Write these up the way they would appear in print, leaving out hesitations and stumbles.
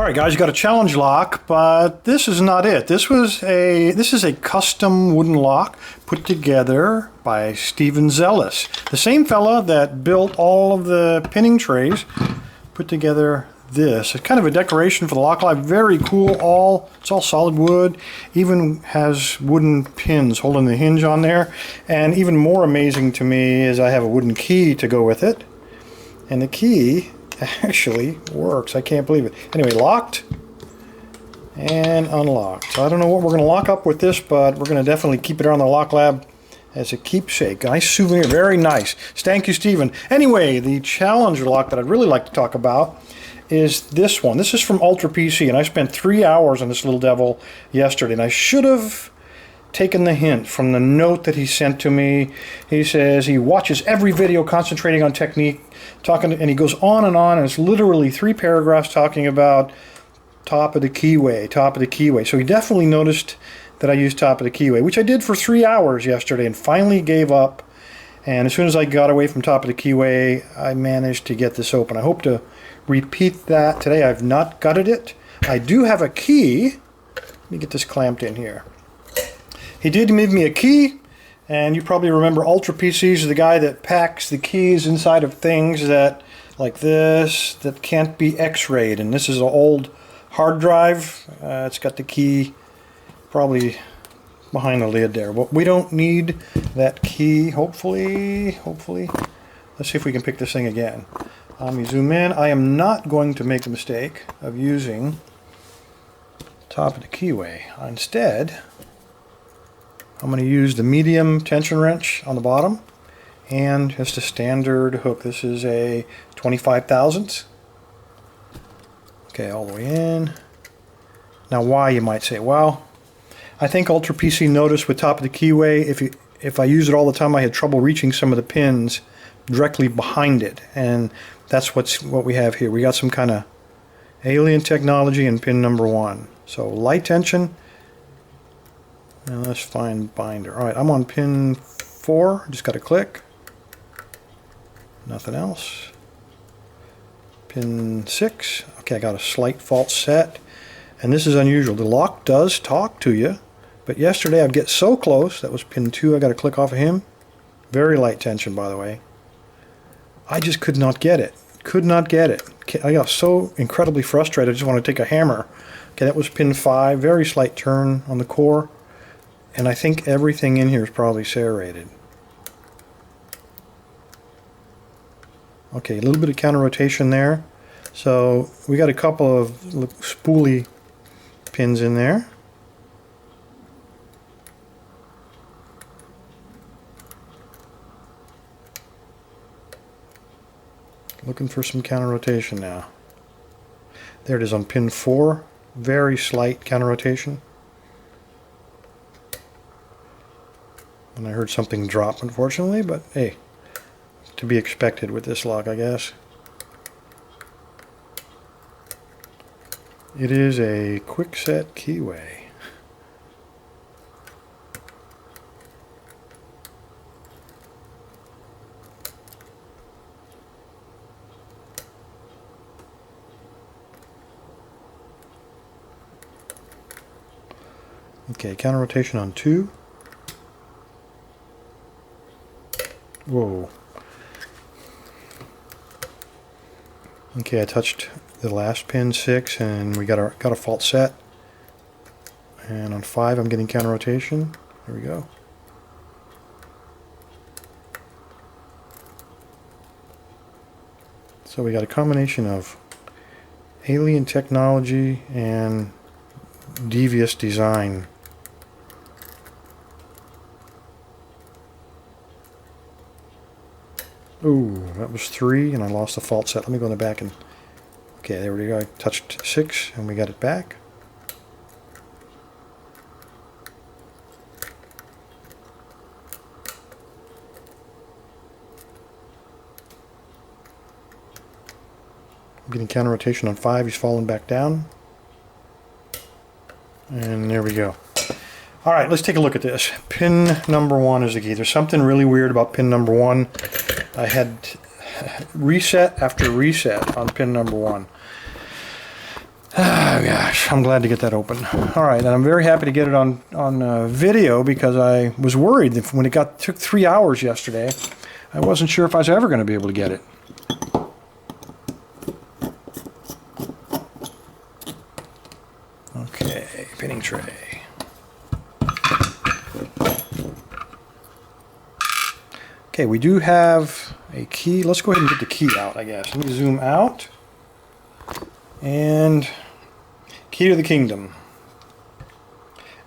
Alright guys, you got a challenge lock, but this is not it. This is a custom wooden lock put together by Steven Zealous. The same fella that built all of the pinning trays put together this. It's kind of a decoration for the lock live. Very cool. It's all solid wood. Even has wooden pins holding the hinge on there. And even more amazing to me is I have a wooden key to go with it. And the key actually works. I can't believe it. Anyway, locked and unlocked. So I don't know what we're going to lock up with this, but we're going to definitely keep it around the lock lab as a keepsake. Nice souvenir. Very nice. Thank you, Steven. Anyway, the Challenger lock that I'd really like to talk about is this one. This is from UltraPC, and I spent 3 hours on this little devil yesterday, and I should have taken the hint from the note that he sent to me. He says he watches every video concentrating on technique, and he goes on, and it's literally 3 paragraphs talking about top of the keyway, top of the keyway. So he definitely noticed that I used top of the keyway, which I did for 3 hours yesterday and finally gave up. And as soon as I got away from top of the keyway, I managed to get this open. I hope to repeat that today. I've not gutted it. I do have a key. Let me get this clamped in here. He did give me a key, and you probably remember UltraPC is the guy that packs the keys inside of things that, like this, that can't be x-rayed. And this is an old hard drive. It's got the key probably behind the lid there. But we don't need that key, hopefully. Let's see if we can pick this thing again. Let me zoom in. I am not going to make the mistake of using top of the keyway. Instead, I'm going to use the medium tension wrench on the bottom and just a standard hook. This is a 25 thousandths. Okay, all the way in. Now why, you might say? Well, I think UltraPC noticed with top of the keyway, if I use it all the time, I had trouble reaching some of the pins directly behind it, and that's what we have here. We got some kind of alien technology in pin number 1. So light tension. Now let's find binder. Alright, I'm on pin 4. Just got to click. Nothing else. Pin 6. Okay, I got a slight fault set. And this is unusual. The lock does talk to you. But yesterday I'd get so close. That was pin 2. I got to click off of him. Very light tension, by the way. I just could not get it. Could not get it. I got so incredibly frustrated. I just want to take a hammer. Okay, that was pin 5. Very slight turn on the core. And I think everything in here is probably serrated. Okay, a little bit of counter rotation there. So we got a couple of spoolie pins in there. Looking for some counter rotation now. There it is on pin 4. Very slight counter rotation. And I heard something drop, unfortunately, but hey, to be expected with this lock, I guess. It is a quick set keyway. Okay, counter rotation on 2. Whoa. Okay, I touched the last pin 6 and we got a fault set. And on 5 I'm getting counter rotation. There we go. So we got a combination of alien technology and devious design. Ooh, that was 3 and I lost the fault set. Let me go in the back and... Okay, there we go. I touched 6 and we got it back. I'm getting counter rotation on 5. He's falling back down. And there we go. Alright, let's take a look at this. Pin number 1 is the key. There's something really weird about pin number 1. I had reset after reset on pin number 1. Oh gosh, I'm glad to get that open. All right, and I'm very happy to get it on video because I was worried that when it took 3 hours yesterday, I wasn't sure if I was ever going to be able to get it. Okay, pinning tray. Okay, we do have a key. Let's go ahead and get the key out, I guess. Let me zoom out. And key to the kingdom.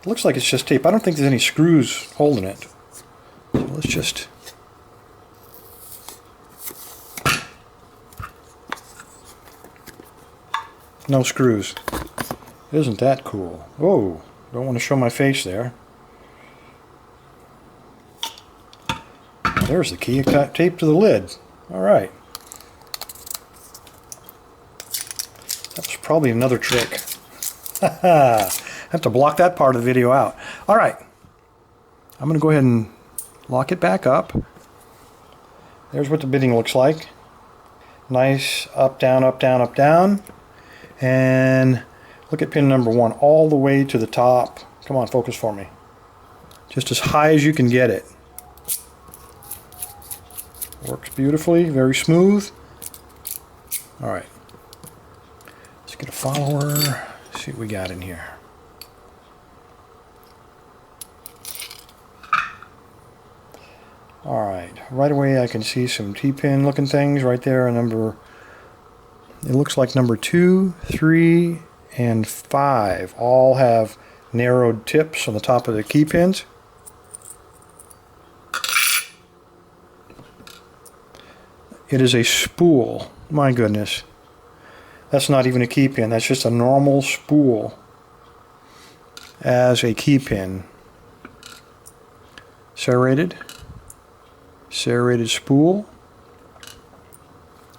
It looks like it's just tape. I don't think there's any screws holding it. So let's just... No screws. Isn't that cool? Whoa, don't want to show my face there. There's the key taped to the lid. All right. That was probably another trick. I have to block that part of the video out. All right. I'm going to go ahead and lock it back up. There's what the bitting looks like. Nice up, down, up, down, up, down. And look at pin number 1 all the way to the top. Come on, focus for me. Just as high as you can get it. Works beautifully, very smooth. All right. Let's get a follower. See what we got in here. All right. Right away I can see some T-pin looking things right there. It looks like number 2, 3, and 5 all have narrowed tips on the top of the key pins. It is a spool. My goodness. That's not even a key pin. That's just a normal spool as a key pin. Serrated. Serrated spool.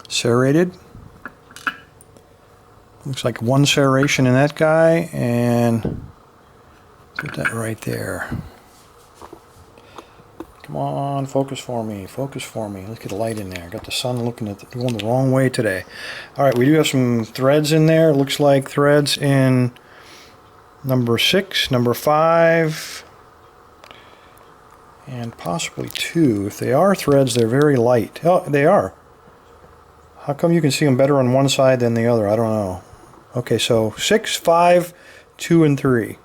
Serrated. Looks like one serration in that guy, and put that right there. Come on, focus for me, focus for me. Let's get a light in there. Got the sun looking at going the wrong way today. All right, we do have some threads in there. Looks like threads in number 6, number 5, and possibly 2. If they are threads, they're very light. Oh, they are. How come you can see them better on one side than the other? I don't know. Okay, so 6, 5, 2, and 3.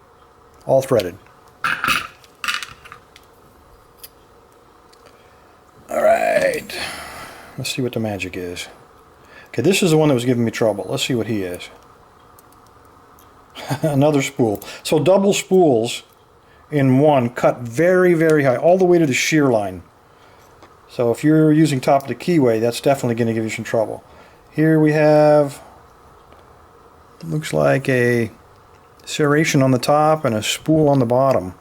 All threaded. Alright. Let's see what the magic is. Okay, this is the one that was giving me trouble. Let's see what he is. Another spool. So double spools in one cut very, very high, all the way to the shear line. So if you're using top of the keyway, that's definitely going to give you some trouble. Here we have, looks like a serration on the top and a spool on the bottom.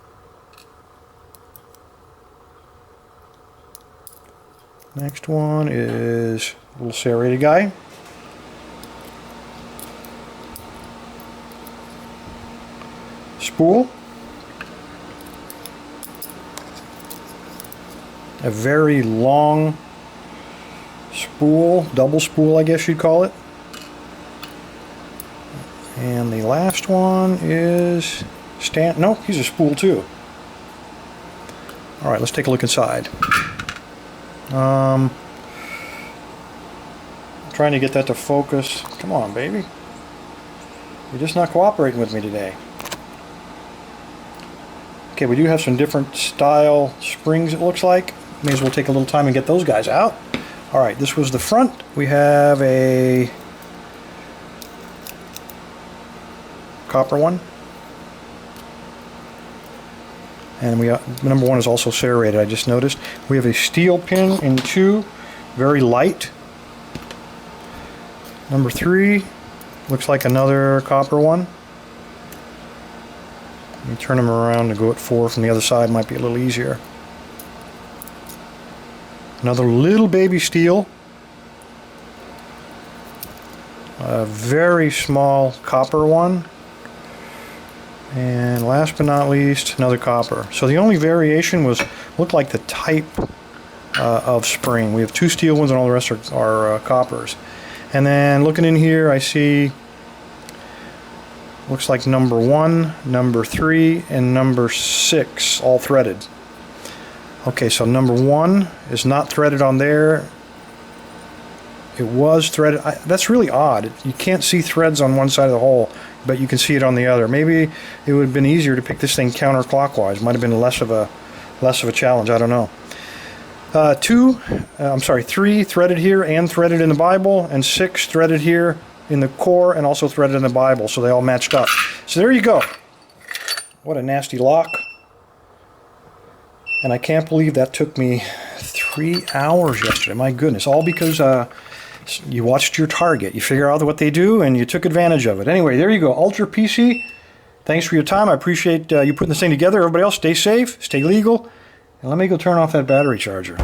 Next one is a little serrated guy. Spool. A very long spool, double spool I guess you'd call it. And the last one is no, he's a spool too. Alright, let's take a look inside. Trying to get that to focus. Come on, baby. You're just not cooperating with me today. Okay, we do have some different style springs, it looks like. May as well take a little time and get those guys out. Alright, this was the front. We have a copper one. And number 1 is also serrated, I just noticed. We have a steel pin in 2, very light. Number 3 looks like another copper one. Let me turn them around to go at 4 from the other side, might be a little easier. Another little baby steel. A very small copper one. And last but not least, another copper. So the only variation looked like the type of spring. We have 2 steel ones and all the rest are coppers. And then looking in here, I see Looks like number 1, number 3, and number 6 all threaded. Okay, so number 1 is not threaded on there. It was threaded. That's really odd. You can't see threads on one side of the hole, but you can see it on the other. Maybe it would have been easier to pick this thing counterclockwise. Might have been less of a challenge. I don't know. 3 threaded here and threaded in the Bible, and 6 threaded here in the core and also threaded in the Bible, so they all matched up. So there you go. What a nasty lock. And I can't believe that took me 3 hours yesterday. My goodness, all because you watched your target. You figure out what they do and you took advantage of it. Anyway, there you go. UltraPC, thanks for your time. I appreciate you putting this thing together. Everybody else, stay safe, stay legal. And let me go turn off that battery charger.